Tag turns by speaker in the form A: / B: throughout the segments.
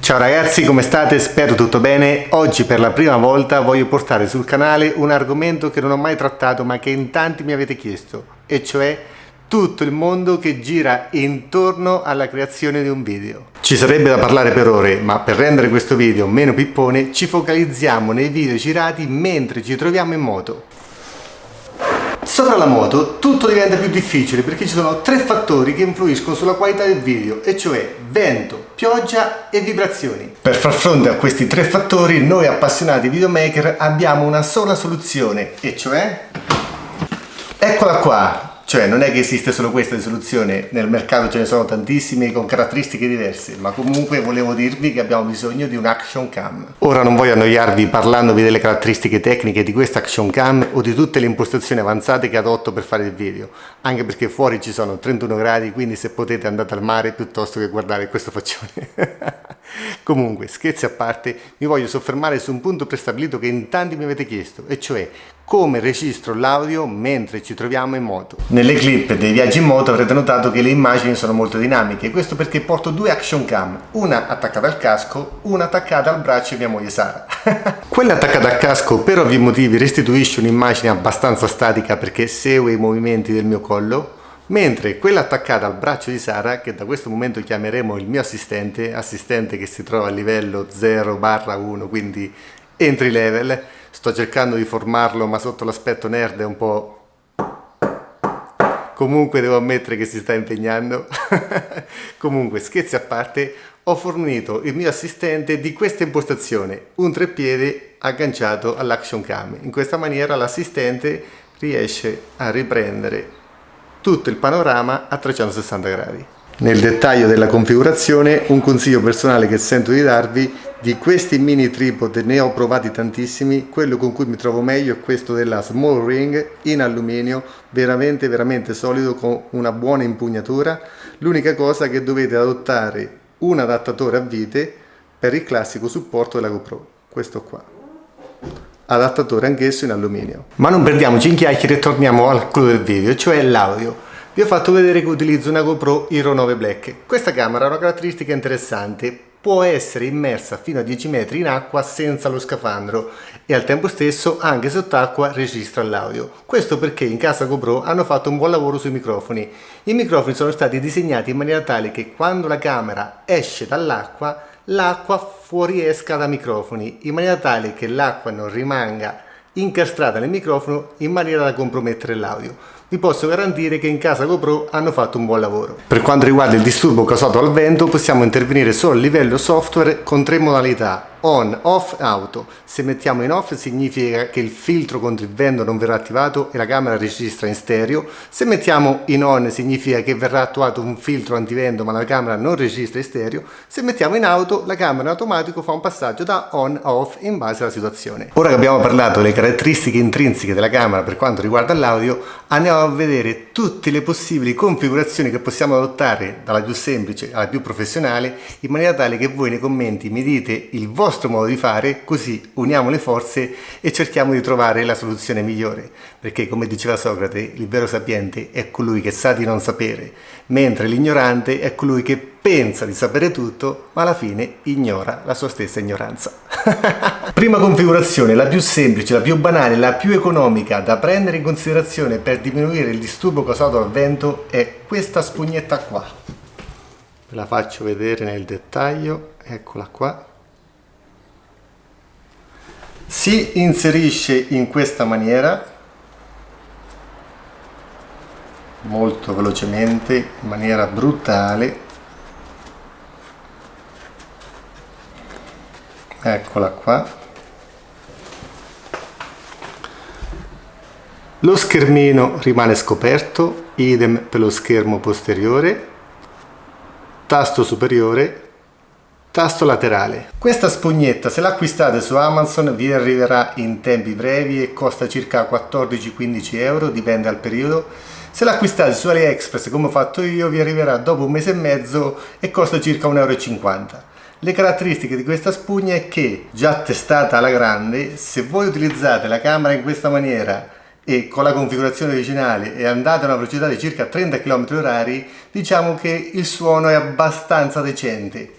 A: Ciao ragazzi, come state? Spero tutto bene. Oggi per la prima volta voglio portare sul canale un argomento che non ho mai trattato ma che in tanti mi avete chiesto, e cioè tutto il mondo che gira intorno alla creazione di un video. Ci sarebbe da parlare per ore, ma per rendere questo video meno pippone ci focalizziamo nei video girati mentre ci troviamo in moto. Sopra la moto tutto diventa più difficile perché ci sono tre fattori che influiscono sulla qualità del video, e cioè vento, pioggia e vibrazioni. Per far fronte a questi tre fattori noi appassionati videomaker abbiamo una sola soluzione, e cioè eccola qua. Cioè non è che esiste solo questa soluzione, nel mercato ce ne sono tantissime con caratteristiche diverse, ma comunque volevo dirvi che abbiamo bisogno di un action cam. Ora non voglio annoiarvi parlandovi delle caratteristiche tecniche di questa action cam o di tutte le impostazioni avanzate che adotto per fare il video, anche perché fuori ci sono 31 gradi, quindi se potete andate al mare piuttosto che guardare questo faccione. Comunque, scherzi a parte, mi voglio soffermare su un punto prestabilito che in tanti mi avete chiesto, e cioè come registro l'audio mentre ci troviamo in moto. Nelle clip dei viaggi in moto avrete notato che le immagini sono molto dinamiche, questo perché porto due action cam, una attaccata al casco, una attaccata al braccio di mia moglie Sara. Quella attaccata al casco per ovvi motivi restituisce un'immagine abbastanza statica perché segue i movimenti del mio collo, mentre quella attaccata al braccio di Sara, che da questo momento chiameremo il mio assistente che si trova a livello 0/1, quindi entry level, sto cercando di formarlo ma sotto l'aspetto nerd è un po'... Comunque devo ammettere che si sta impegnando. Comunque, scherzi a parte, ho fornito il mio assistente di questa impostazione, un treppiede agganciato all'action cam. In questa maniera l'assistente riesce a riprendere tutto il panorama a 360 gradi. Nel dettaglio della configurazione, un consiglio personale che sento di darvi: di questi mini tripod ne ho provati tantissimi, quello con cui mi trovo meglio è questo della Small Ring in alluminio, veramente solido, con una buona impugnatura. L'unica cosa è che dovete adottare un adattatore a vite per il classico supporto della GoPro, questo qua, adattatore anch'esso in alluminio. Ma non perdiamoci in chiacchiere e torniamo al clou del video, cioè l'audio. Vi ho fatto vedere che utilizzo una GoPro Hero 9 Black. Questa camera ha una caratteristica interessante: può essere immersa fino a 10 metri in acqua senza lo scafandro e al tempo stesso anche sott'acqua registra l'audio. Questo perché in casa GoPro hanno fatto un buon lavoro sui microfoni. I microfoni sono stati disegnati in maniera tale che quando la camera esce dall'acqua, l'acqua fuoriesca dai microfoni, in maniera tale che l'acqua non rimanga incastrata nel microfono in maniera da compromettere l'audio. Vi posso garantire che in casa GoPro hanno fatto un buon lavoro. Per quanto riguarda il disturbo causato dal vento, possiamo intervenire solo a livello software con tre modalità: on, off, auto. Se mettiamo in off significa che il filtro contro il vento non verrà attivato e la camera registra in stereo. Se mettiamo in on significa che verrà attuato un filtro antivento ma la camera non registra in stereo. Se mettiamo in auto, la camera in automatico fa un passaggio da on a off in base alla situazione. Ora che abbiamo parlato delle caratteristiche intrinseche della camera per quanto riguarda l'audio, andiamo a vedere tutte le possibili configurazioni che possiamo adottare, dalla più semplice alla più professionale, in maniera tale che voi nei commenti mi dite il vostro modo di fare, così uniamo le forze e cerchiamo di trovare la soluzione migliore, perché come diceva Socrate, il vero sapiente è colui che sa di non sapere, mentre l'ignorante è colui che pensa di sapere tutto ma alla fine ignora la sua stessa ignoranza. Prima configurazione, la più semplice, la più banale, la più economica da prendere in considerazione per diminuire il disturbo causato dal vento è questa spugnetta qua. Ve la faccio vedere nel dettaglio, eccola qua. Si inserisce in questa maniera, molto velocemente, in maniera brutale. Eccola qua. Lo schermino rimane scoperto, idem per lo schermo posteriore, tasto superiore, tasto laterale. Questa spugnetta, se l'acquistate su Amazon, vi arriverà in tempi brevi e costa circa 14-15 euro, dipende dal periodo. Se l'acquistate su AliExpress come ho fatto io, vi arriverà dopo un mese e mezzo e costa circa 1,50 euro. Le caratteristiche di questa spugna è che, già testata alla grande, se voi utilizzate la camera in questa maniera e con la configurazione originale e andate a una velocità di circa 30 km/h, diciamo che il suono è abbastanza decente.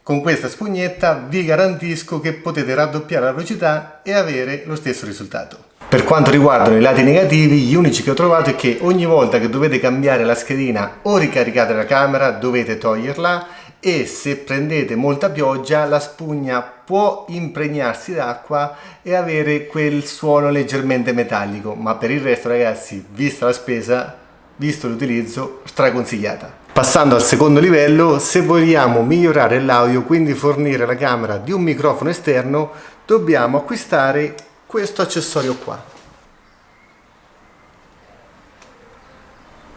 A: Con questa spugnetta vi garantisco che potete raddoppiare la velocità e avere lo stesso risultato. Per quanto riguardano i lati negativi, gli unici che ho trovato è che ogni volta che dovete cambiare la schedina o ricaricate la camera dovete toglierla, e se prendete molta pioggia la spugna può impregnarsi d'acqua e avere quel suono leggermente metallico, ma per il resto ragazzi, vista la spesa, visto l'utilizzo, straconsigliata. Passando al secondo livello, se vogliamo migliorare l'audio, quindi fornire la camera di un microfono esterno, dobbiamo acquistare questo accessorio qua.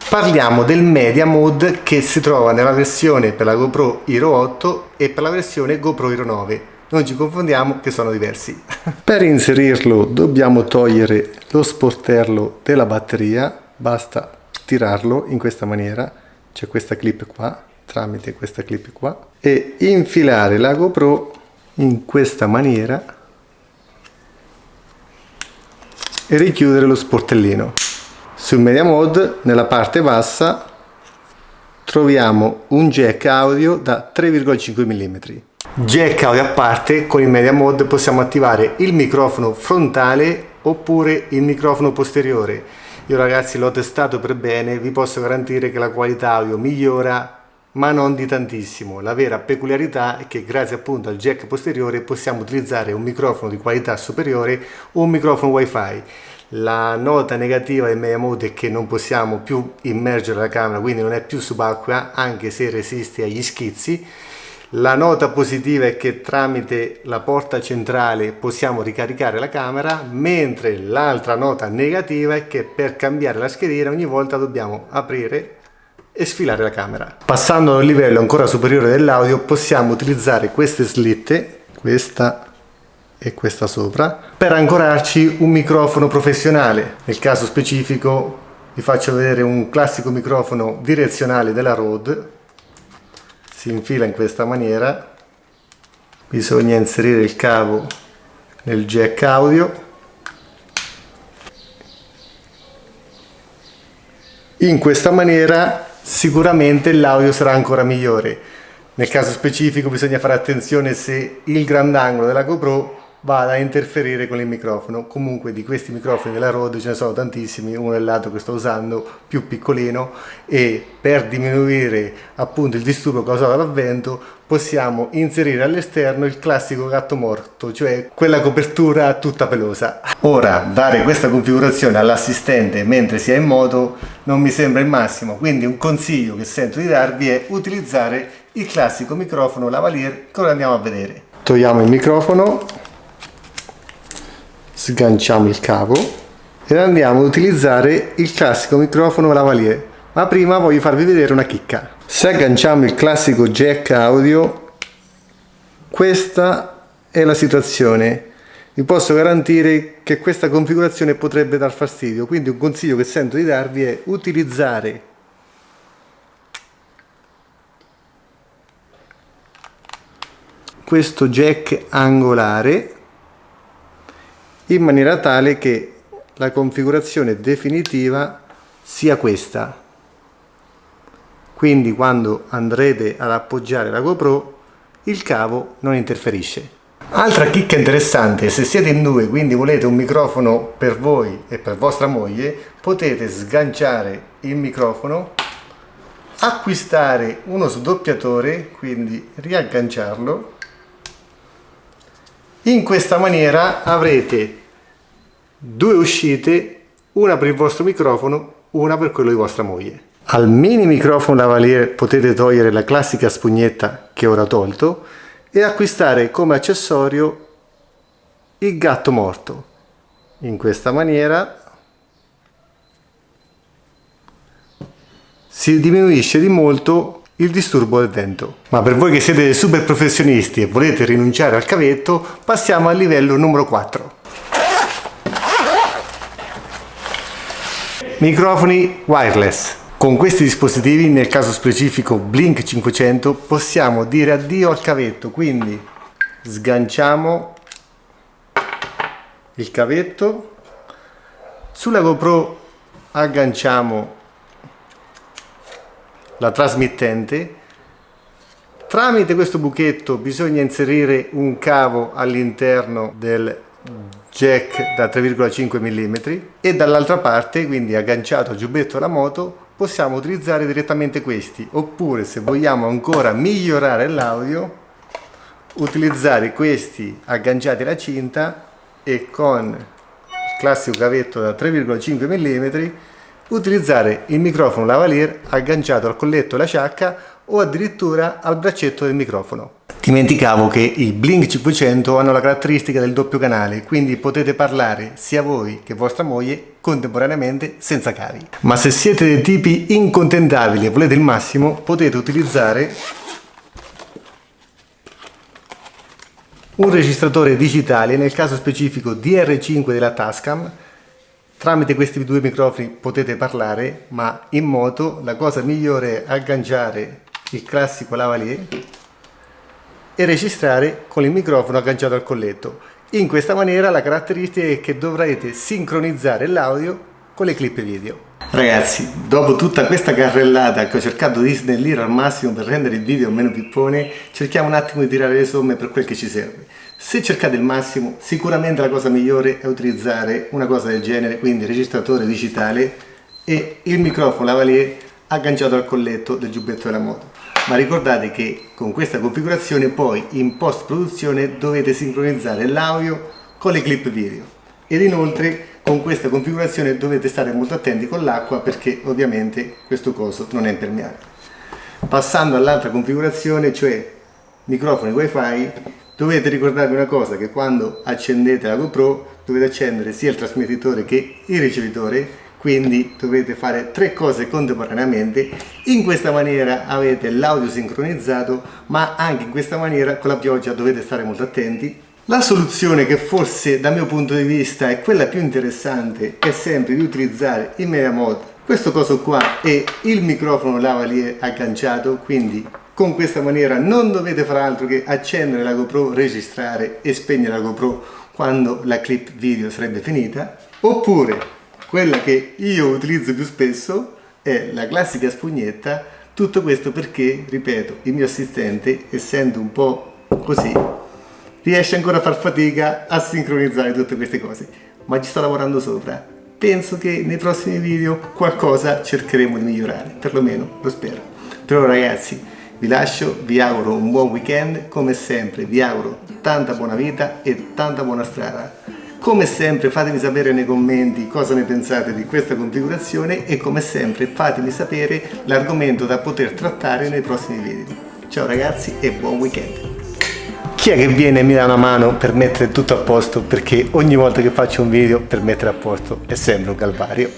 A: Parliamo del Media Mode che si trova nella versione per la GoPro Hero 8 e per la versione GoPro Hero 9. Non ci confondiamo che sono diversi. Per inserirlo dobbiamo togliere lo sportello della batteria, basta tirarlo in questa maniera, c'è questa clip qua, tramite questa clip qua, e infilare la GoPro in questa maniera e richiudere lo sportellino. Sul Media Mode, nella parte bassa, troviamo un jack audio da 3,5 mm. Jack audio a parte, con il Media Mode possiamo attivare il microfono frontale oppure il microfono posteriore. Io ragazzi l'ho testato per bene, vi posso garantire che la qualità audio migliora, ma non di tantissimo. La vera peculiarità è che grazie appunto al jack posteriore possiamo utilizzare un microfono di qualità superiore o un microfono wifi. La nota negativa del Media Mode è che non possiamo più immergere la camera, quindi non è più subacquea anche se resiste agli schizzi. La nota positiva è che tramite la porta centrale possiamo ricaricare la camera, mentre l'altra nota negativa è che per cambiare la schedina ogni volta dobbiamo aprire e sfilare la camera. Passando a un livello ancora superiore dell'audio possiamo utilizzare queste slitte, questa e questa sopra, per ancorarci un microfono professionale. Nel caso specifico vi faccio vedere un classico microfono direzionale della Rode. Si infila in questa maniera, bisogna inserire il cavo nel jack audio, in questa maniera sicuramente l'audio sarà ancora migliore. Nel caso specifico bisogna fare attenzione se il grandangolo della GoPro vada a interferire con il microfono. Comunque di questi microfoni della Rode ce ne sono tantissimi, uno è il lato che sto usando più piccolino, e per diminuire appunto il disturbo causato dal vento possiamo inserire all'esterno il classico gatto morto, cioè quella copertura tutta pelosa. Ora dare questa configurazione all'assistente mentre si è in moto non mi sembra il massimo, quindi un consiglio che sento di darvi è utilizzare il classico microfono lavalier che ora andiamo a vedere. Togliamo il microfono, sganciamo il cavo ed andiamo ad utilizzare il classico microfono lavalier, ma prima voglio farvi vedere una chicca. Se agganciamo il classico jack audio, questa è la situazione. Vi posso garantire che questa configurazione potrebbe dar fastidio, quindi un consiglio che sento di darvi è utilizzare questo jack angolare in maniera tale che la configurazione definitiva sia questa. Quindi quando andrete ad appoggiare la GoPro il cavo non interferisce. Altra chicca interessante: se siete in due, quindi volete un microfono per voi e per vostra moglie, potete sganciare il microfono, acquistare uno sdoppiatore, quindi riagganciarlo. In questa maniera avrete due uscite, una per il vostro microfono, una per quello di vostra moglie. Al mini microfono lavalier potete togliere la classica spugnetta che ora ho tolto e acquistare come accessorio il gatto morto. In questa maniera si diminuisce di molto il disturbo del vento. Ma per voi che siete dei super professionisti e volete rinunciare al cavetto, passiamo al livello numero 4. Microfoni wireless. Con questi dispositivi, nel caso specifico Blink 500, possiamo dire addio al cavetto, quindi sganciamo il cavetto, sulla GoPro agganciamo la trasmittente tramite questo buchetto bisogna inserire un cavo all'interno del jack da 3,5 mm e dall'altra parte, quindi agganciato al giubbetto della moto, possiamo utilizzare direttamente questi, oppure se vogliamo ancora migliorare l'audio, utilizzare questi agganciati alla cinta e con il classico cavetto da 3,5 mm utilizzare il microfono lavalier agganciato al colletto della giacca o addirittura al braccetto del microfono. Dimenticavo che i Blink 500 hanno la caratteristica del doppio canale, quindi potete parlare sia voi che vostra moglie contemporaneamente senza cavi. Ma se siete dei tipi incontentabili e volete il massimo, potete utilizzare un registratore digitale, nel caso specifico DR5 della Tascam. Tramite questi due microfoni potete parlare, ma in moto la cosa migliore è agganciare il classico lavalier e registrare con il microfono agganciato al colletto. In questa maniera la caratteristica è che dovrete sincronizzare l'audio con le clip video. Ragazzi, dopo tutta questa carrellata che ho cercato di snellire al massimo per rendere il video meno pippone, cerchiamo un attimo di tirare le somme per quel che ci serve. Se cercate il massimo, sicuramente la cosa migliore è utilizzare una cosa del genere, quindi registratore digitale e il microfono lavalier agganciato al colletto del giubbetto della moto. Ma ricordate che con questa configurazione poi in post produzione dovete sincronizzare l'audio con le clip video ed inoltre con questa configurazione dovete stare molto attenti con l'acqua perché ovviamente questo coso non è impermeabile. Passando all'altra configurazione, cioè microfoni wifi, dovete ricordarvi una cosa, che quando accendete la GoPro dovete accendere sia il trasmettitore che il ricevitore, quindi dovete fare tre cose contemporaneamente. In questa maniera avete l'audio sincronizzato, ma anche in questa maniera con la pioggia dovete stare molto attenti. La soluzione che forse dal mio punto di vista è quella più interessante è sempre di utilizzare in media mod questo coso qua e il microfono lavalier agganciato, quindi con questa maniera non dovete fare altro che accendere la GoPro, registrare e spegnere la GoPro quando la clip video sarebbe finita. Oppure quella che io utilizzo più spesso è la classica spugnetta. Tutto questo perché, ripeto, il mio assistente, essendo un po' così, riesce ancora a far fatica a sincronizzare tutte queste cose, ma ci sto lavorando sopra. Penso che nei prossimi video qualcosa cercheremo di migliorare, perlomeno lo spero. Per ora ragazzi vi lascio, vi auguro un buon weekend, come sempre vi auguro tanta buona vita e tanta buona strada. Come sempre fatemi sapere nei commenti cosa ne pensate di questa configurazione e come sempre fatemi sapere l'argomento da poter trattare nei prossimi video. Ciao ragazzi e buon weekend! Chi è che viene e mi dà una mano per mettere tutto a posto, perché ogni volta che faccio un video per mettere a posto è sempre un calvario.